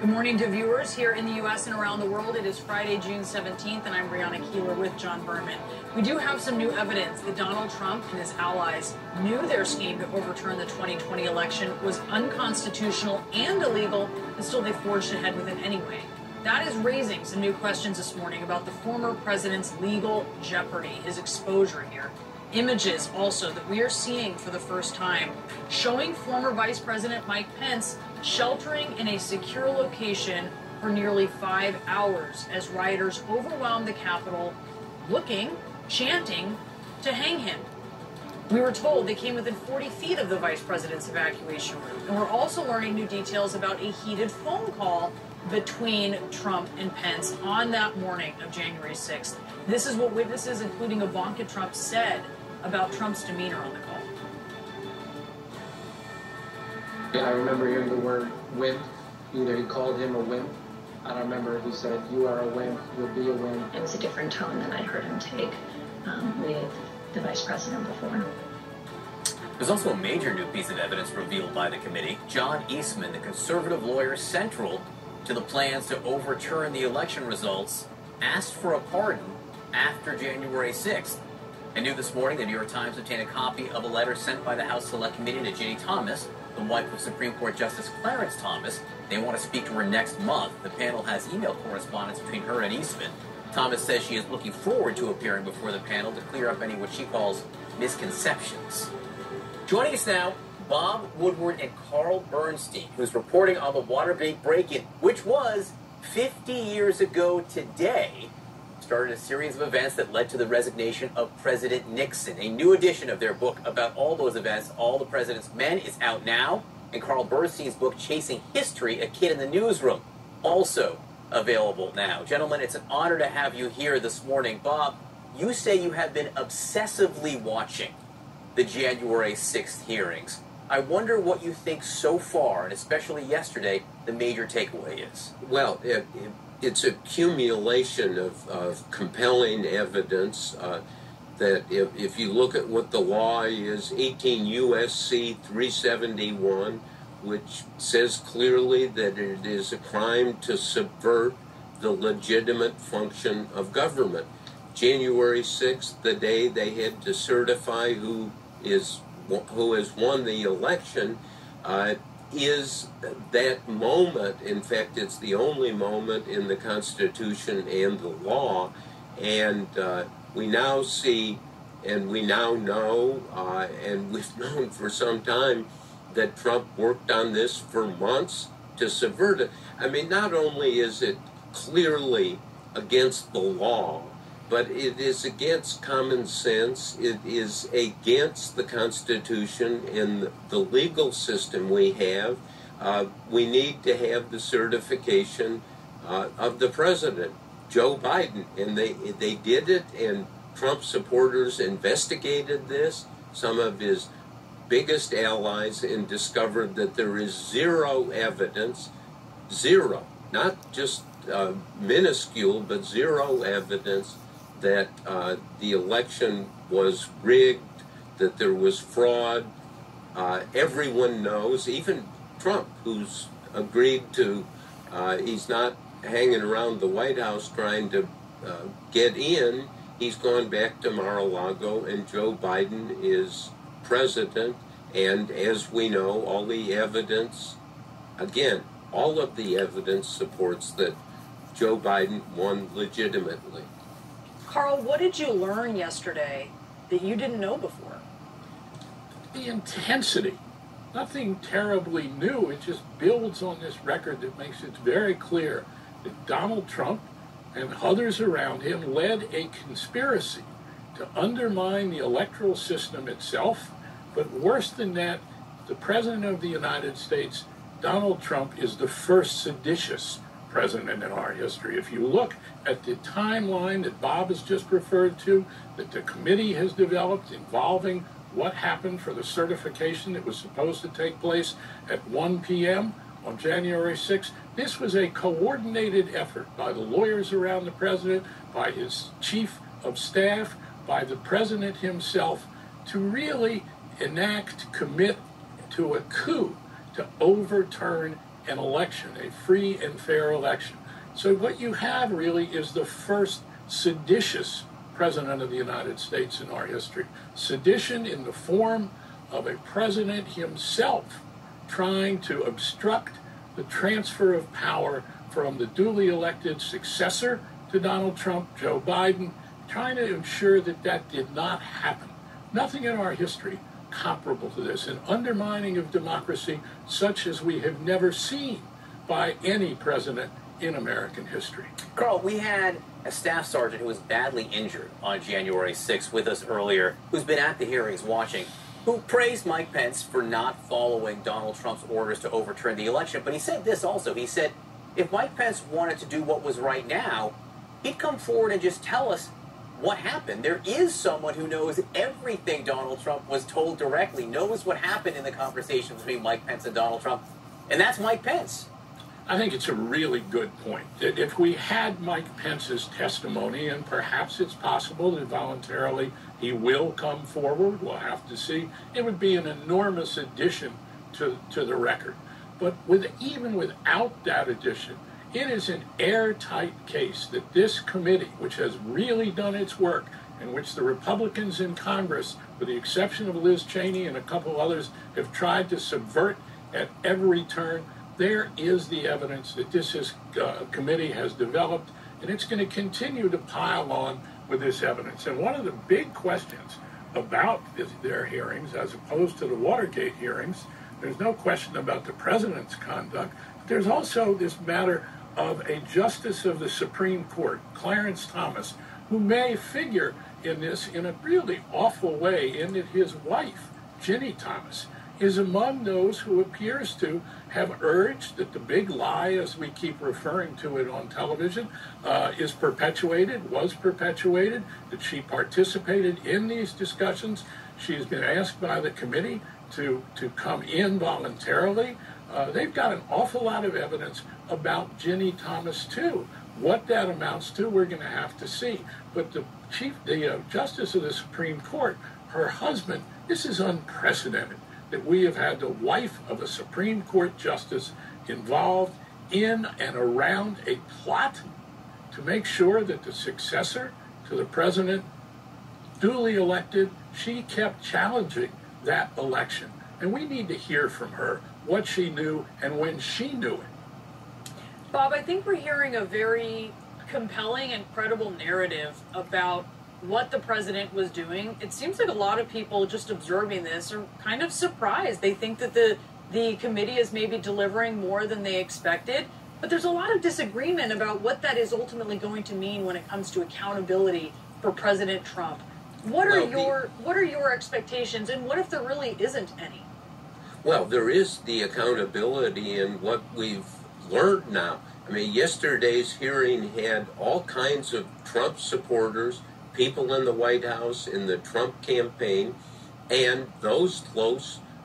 Good morning to viewers here in the U.S. and around the world. It is Friday, June 17th, and I'm Brianna Keeler with John Berman. We do have some new evidence that Donald Trump and his allies knew their scheme to overturn the 2020 election was unconstitutional and illegal, and still they forged ahead with it anyway. That is raising some new questions this morning about the former president's legal jeopardy, his exposure here. Images also that we are seeing for the first time showing former Vice President Mike Pence sheltering in a secure location for nearly 5 hours as rioters overwhelmed the Capitol, chanting to hang him. We were told they came within 40 feet of the Vice President's evacuation route, and we're also learning new details about a heated phone call between Trump and Pence on that morning of January 6th. This is what witnesses, including Ivanka Trump, said about Trump's demeanor on the call. I remember hearing the word wimp. Either he called him a wimp. I don't remember if he said, "You are a wimp, you'll be a wimp." It was a different tone than I'd heard him take with the vice president before. There's also a major new piece of evidence revealed by the committee. John Eastman, the conservative lawyer central to the plans to overturn the election results, asked for a pardon after January 6th. And new this morning, the New York Times obtained a copy of a letter sent by the House Select Committee to Ginny Thomas, the wife of Supreme Court Justice Clarence Thomas. They want to speak to her next month. The panel has email correspondence between her and Eastman. Thomas says she is looking forward to appearing before the panel to clear up any what she calls misconceptions. Joining us now, Bob Woodward and Carl Bernstein, who's reporting on the Watergate break-in, which was 50 years ago today. Started a series of events that led to the resignation of President Nixon. A new edition of their book about all those events, All the President's Men, is out now. And Carl Bernstein's book, Chasing History, A Kid in the Newsroom, also available now. Gentlemen, it's an honor to have you here this morning. Bob, you say you have been obsessively watching the January 6th hearings. I wonder what you think so far, and especially yesterday, the major takeaway is. Well, it's a accumulation of compelling evidence that if you look at what the law is, 18 U.S.C. 371, which says clearly that it is a crime to subvert the legitimate function of government. January 6th, the day they had to certify who has won the election, is that moment. In fact, it's the only moment in the Constitution and the law, and we now see, and we now know, and we've known for some time, that Trump worked on this for months to subvert it. I mean, not only is it clearly against the law, but it is against common sense. It is against the Constitution and the legal system we have. We need to have the certification of the president, Joe Biden. And they did it, and Trump supporters investigated this, some of his biggest allies, and discovered that there is zero evidence, zero, not just minuscule, but zero evidence that the election was rigged, that there was fraud. Everyone knows, even Trump, who's agreed to, he's not hanging around the White House trying to get in. He's gone back to Mar-a-Lago, and Joe Biden is president. And as we know, all the evidence, again, all of the evidence supports that Joe Biden won legitimately. Carl, what did you learn yesterday that you didn't know before? The intensity. Nothing terribly new. It just builds on this record that makes it very clear that Donald Trump and others around him led a conspiracy to undermine the electoral system itself. But worse than that, the President of the United States, Donald Trump, is the first seditious president in our history. If you look at the timeline that Bob has just referred to, that the committee has developed involving what happened for the certification that was supposed to take place at 1 p.m. on January 6th, this was a coordinated effort by the lawyers around the president, by his chief of staff, by the president himself, to really commit to a coup to overturn an election, a free and fair election. So what you have really is the first seditious president of the United States in our history. Sedition in the form of a president himself trying to obstruct the transfer of power from the duly elected successor to Donald Trump, Joe Biden, trying to ensure that that did not happen. Nothing in our history comparable to this, an undermining of democracy such as we have never seen by any president in American history. Carl, we had a staff sergeant who was badly injured on January 6th with us earlier, who's been at the hearings watching, who praised Mike Pence for not following Donald Trump's orders to overturn the election. But he said this also. He said, if Mike Pence wanted to do what was right now, he'd come forward and just tell us what happened. There is someone who knows everything Donald Trump was told directly, knows what happened in the conversation between Mike Pence and Donald Trump, and that's Mike Pence. I think it's a really good point that if we had Mike Pence's testimony, and perhaps it's possible that voluntarily he will come forward, we'll have to see, it would be an enormous addition to the record. But even without that addition, it is an airtight case that this committee, which has really done its work, in which the Republicans in Congress, with the exception of Liz Cheney and a couple others, have tried to subvert at every turn, there is the evidence that this committee has developed, and it's going to continue to pile on with this evidence. And one of the big questions about their hearings, as opposed to the Watergate hearings, there's no question about the president's conduct. But there's also this matter of a justice of the Supreme Court, Clarence Thomas, who may figure in this in a really awful way, in that his wife, Ginny Thomas, is among those who appears to have urged that the big lie, as we keep referring to it on television, was perpetuated, that she participated in these discussions. She has been asked by the committee to come in voluntarily. They've got an awful lot of evidence about Ginny Thomas, too. What that amounts to, we're going to have to see. But the Justice of the Supreme Court, her husband, this is unprecedented, that we have had the wife of a Supreme Court justice involved in and around a plot to make sure that the successor to the president, duly elected, she kept challenging that election. And we need to hear from her what she knew and when she knew it. Bob, I think we're hearing a very compelling and credible narrative about what the president was doing. It seems like a lot of people just observing this are kind of surprised. They think that the committee is maybe delivering more than they expected, but there's a lot of disagreement about what that is ultimately going to mean when it comes to accountability for President Trump. What are your expectations, and what if there really isn't any? Well, there is the accountability in what we've learned now. I mean, yesterday's hearing had all kinds of Trump supporters, people in the White House, in the Trump campaign, and those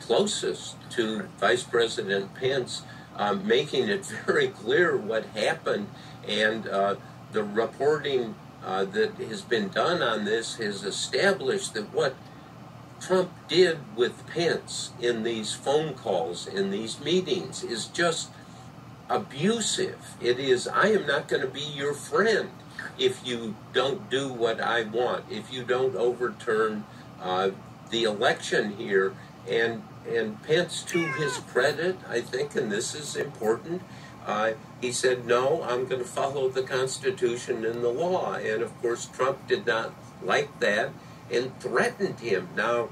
closest to Vice President Pence, making it very clear what happened. And the reporting that has been done on this has established that what Trump did with Pence in these phone calls, in these meetings, is just abusive. It is, I am not going to be your friend if you don't do what I want, if you don't overturn the election here. And Pence, to his credit, I think, and this is important, he said, no, I'm going to follow the Constitution and the law. And, of course, Trump did not like that and threatened him. Now,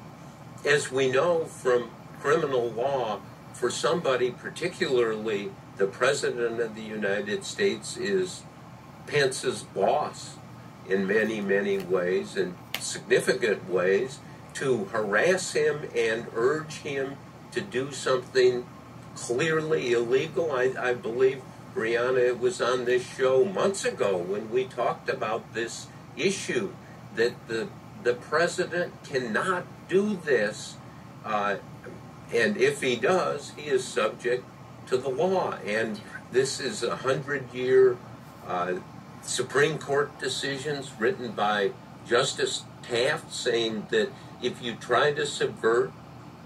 as we know from criminal law, for somebody, particularly the President of the United States, is Pence's boss in many, many ways, and significant ways, to harass him and urge him to do something clearly illegal. I believe, Brianna, it was on this show months ago when we talked about this issue, that the president cannot do this, and if he does, he is subject to the law. And this is 100-year Supreme Court decisions written by Justice Taft saying that if you try to subvert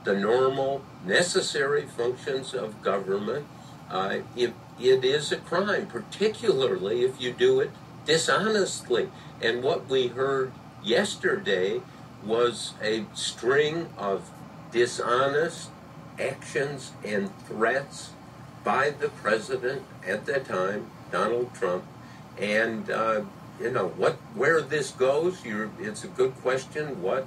the normal, necessary functions of government, it is a crime, particularly if you do it dishonestly. And what we heard yesterday was a string of dishonest actions and threats by the president at that time, Donald Trump. And where this goes, it's a good question. What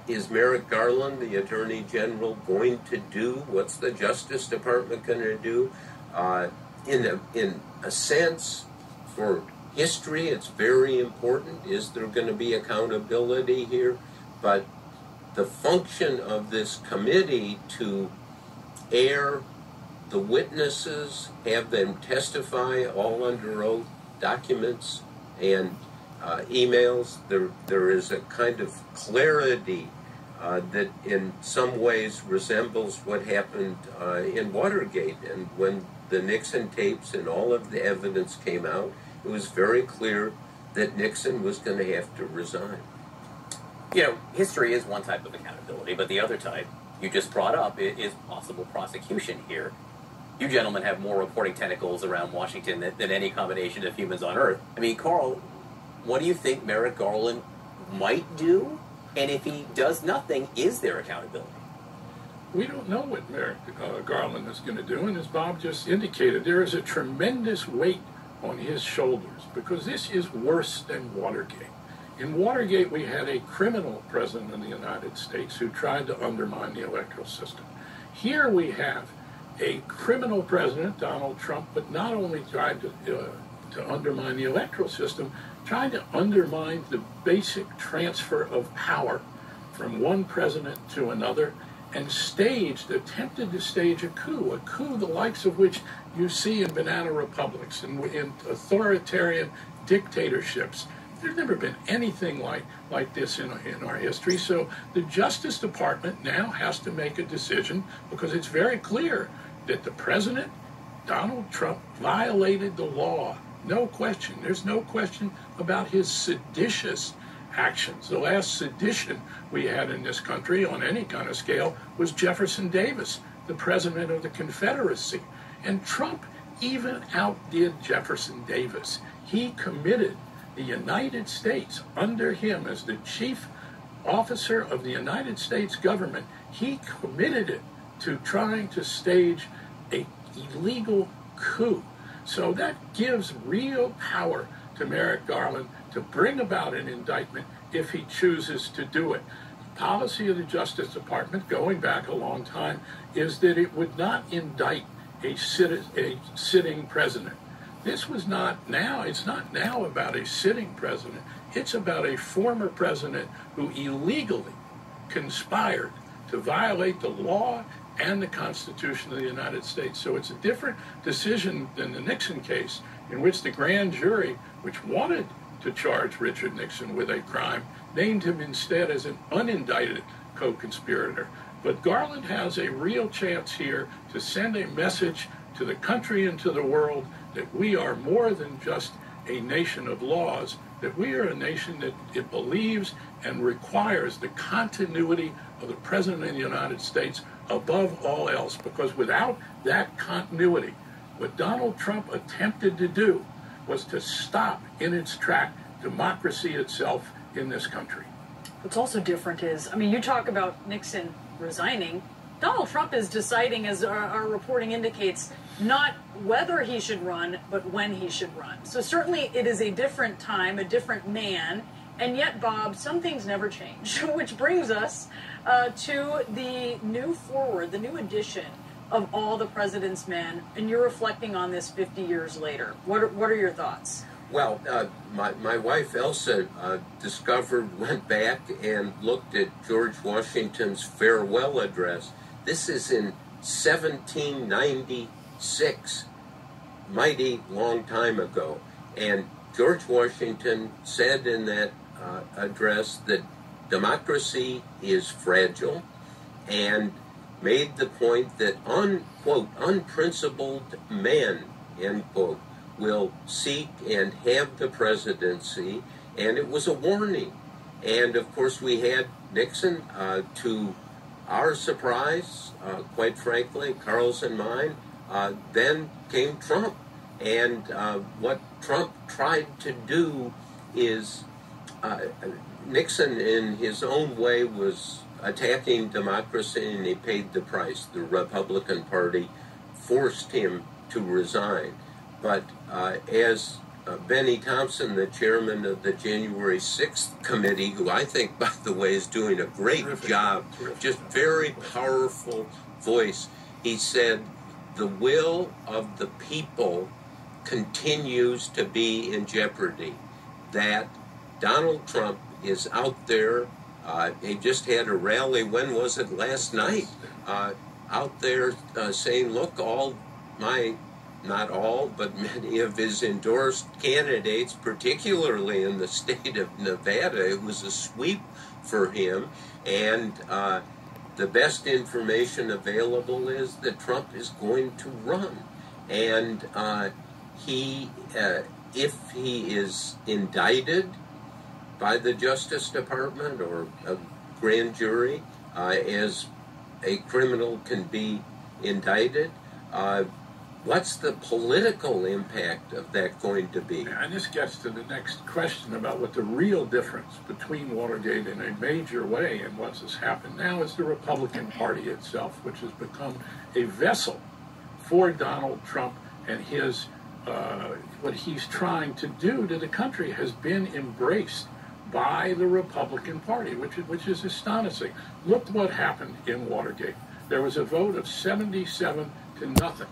is Merrick Garland, the Attorney General, going to do? What's the Justice Department going to do? In a sense, for history, it's very important. Is there going to be accountability here? But the function of this committee to air the witnesses, have them testify all under oath, documents and emails, there is a kind of clarity that in some ways resembles what happened in Watergate. And when the Nixon tapes and all of the evidence came out, it was very clear that Nixon was going to have to resign. History is one type of accountability, but the other type you just brought up is possible prosecution here. You gentlemen have more reporting tentacles around Washington than any combination of humans on Earth. I mean, Carl, what do you think Merrick Garland might do? And if he does nothing, is there accountability? We don't know what Merrick Garland is going to do, and as Bob just indicated, there is a tremendous weight on his shoulders, because this is worse than Watergate. In Watergate, we had a criminal president of the United States who tried to undermine the electoral system. Here we have a criminal president, Donald Trump, but not only tried to undermine the electoral system, tried to undermine the basic transfer of power from one president to another, and attempted to stage a coup the likes of which you see in banana republics and in authoritarian dictatorships. There's never been anything like this in our history. So the Justice Department now has to make a decision, because it's very clear that the president, Donald Trump, violated the law. No question. There's no question about his seditious actions. The last sedition we had in this country on any kind of scale was Jefferson Davis, the president of the Confederacy. And Trump even outdid Jefferson Davis. He committed the United States, under him as the chief officer of the United States government, he committed it to trying to stage an illegal coup. So that gives real power to Merrick Garland to bring about an indictment if he chooses to do it. The policy of the Justice Department, going back a long time, is that it would not indict a sitting president. This was not now, it's not now about a sitting president. It's about a former president who illegally conspired to violate the law and the Constitution of the United States. So it's a different decision than the Nixon case, in which the grand jury, which wanted to charge Richard Nixon with a crime, named him instead as an unindicted co-conspirator. But Garland has a real chance here to send a message to the country and to the world that we are more than just a nation of laws, that we are a nation that it believes and requires the continuity of the President of the United States above all else. Because without that continuity, what Donald Trump attempted to do was to stop in its track democracy itself in this country. What's also different is, you talk about Nixon resigning. Donald Trump is deciding, as our reporting indicates, not whether he should run, but when he should run. So certainly it is a different time, a different man, and yet, Bob, some things never change, which brings us to the new edition of All the President's Men, and you're reflecting on this 50 years later. What are your thoughts? Well, my wife Elsa went back and looked at George Washington's farewell address. This is in 1796, mighty long time ago. And George Washington said in that address that democracy is fragile, and made the point that, unquote, unprincipled men, end quote, will seek and have the presidency, and it was a warning. And of course we had Nixon, to our surprise, quite frankly, Carl's and mine, then came Trump. And what Trump tried to do is, Nixon in his own way was attacking democracy, and he paid the price. The Republican Party forced him to resign. But as Benny Thompson, the chairman of the January 6th committee, who I think, by the way, is doing a great job, just very powerful voice, he said, the will of the people continues to be in jeopardy. That Donald Trump is out there. He just had a rally, when was it, last night, out there saying, look, all my, not all, but many of his endorsed candidates, particularly in the state of Nevada, it was a sweep for him. And the best information available is that Trump is going to run. And if he is indicted by the Justice Department or a grand jury, as a criminal can be indicted, what's the political impact of that going to be? And this gets to the next question about what the real difference between Watergate in a major way and what's has happened now is the Republican Party itself, which has become a vessel for Donald Trump, and his what he's trying to do to the country has been embraced by the Republican Party, which is astonishing. Look what happened in Watergate. There was a vote of 77 to nothing.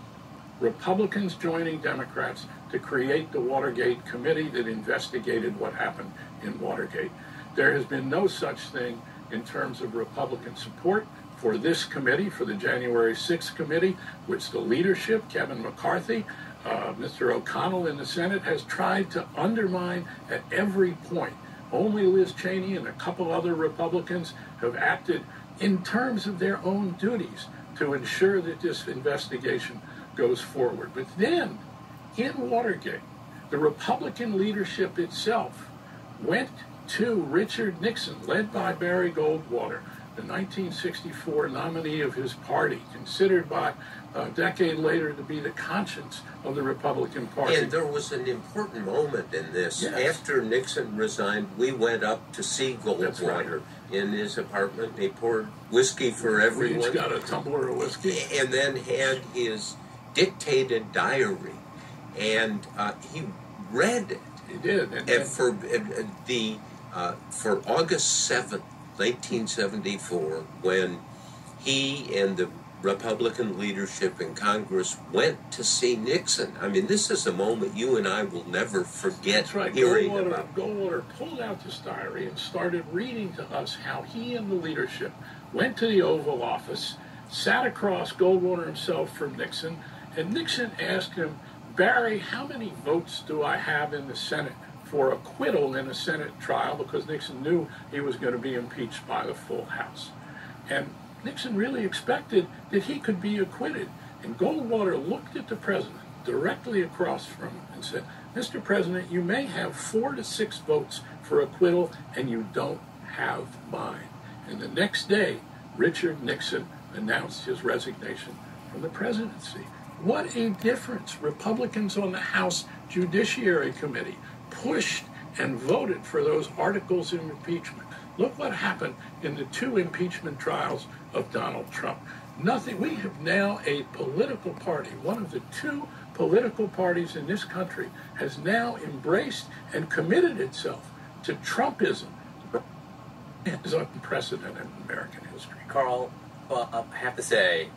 Republicans joining Democrats to create the Watergate committee that investigated what happened in Watergate. There has been no such thing in terms of Republican support for this committee, for the January 6th committee, which the leadership, Kevin McCarthy, Mr. O'Connell in the Senate, has tried to undermine at every point. Only Liz Cheney and a couple other Republicans have acted in terms of their own duties to ensure that this investigation goes forward. But then, in Watergate, the Republican leadership itself went to Richard Nixon, led by Barry Goldwater, the 1964 nominee of his party, considered by a decade later to be the conscience of the Republican Party. And there was an important moment in this. Yes. After Nixon resigned, we went up to see Goldwater in his apartment. He poured whiskey for everyone. We each got a tumbler of whiskey. And then had his dictated diary. And he read it. He did. And for August 7th, 1974, when he and the Republican leadership in Congress went to see Nixon. I mean, this is a moment you and I will never forget. That's right. Hearing about. Goldwater pulled out this diary and started reading to us how he and the leadership went to the Oval Office, sat across Goldwater himself from Nixon, and Nixon asked him, Barry, how many votes do I have in the Senate for acquittal in a Senate trial? Because Nixon knew he was going to be impeached by the full House. And Nixon really expected that he could be acquitted. And Goldwater looked at the president directly across from him and said, Mr. President, you may have 4 to 6 votes for acquittal, and you don't have mine. And the next day, Richard Nixon announced his resignation from the presidency. What a difference. Republicans on the House Judiciary Committee pushed and voted for those articles of impeachment. Look what happened in the 2 impeachment trials of Donald Trump. Nothing. We have now a political party. One of the 2 political parties in this country has now embraced and committed itself to Trumpism. It is unprecedented in American history. Carl, I have to say,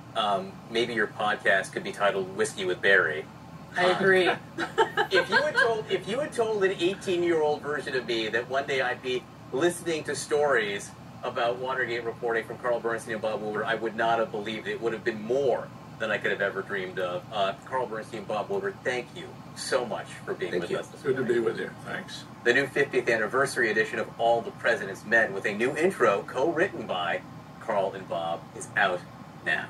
maybe your podcast could be titled Whiskey with Barry. I agree. If you had told an 18-year-old version of me that one day I'd be listening to stories about Watergate reporting from Carl Bernstein and Bob Woodward, I would not have believed it. It would have been more than I could have ever dreamed of. Carl Bernstein and Bob Woodward, thank you so much for being with us this morning. Good to be with you. Thanks. The new 50th anniversary edition of All the President's Men with a new intro co-written by Carl and Bob is out now.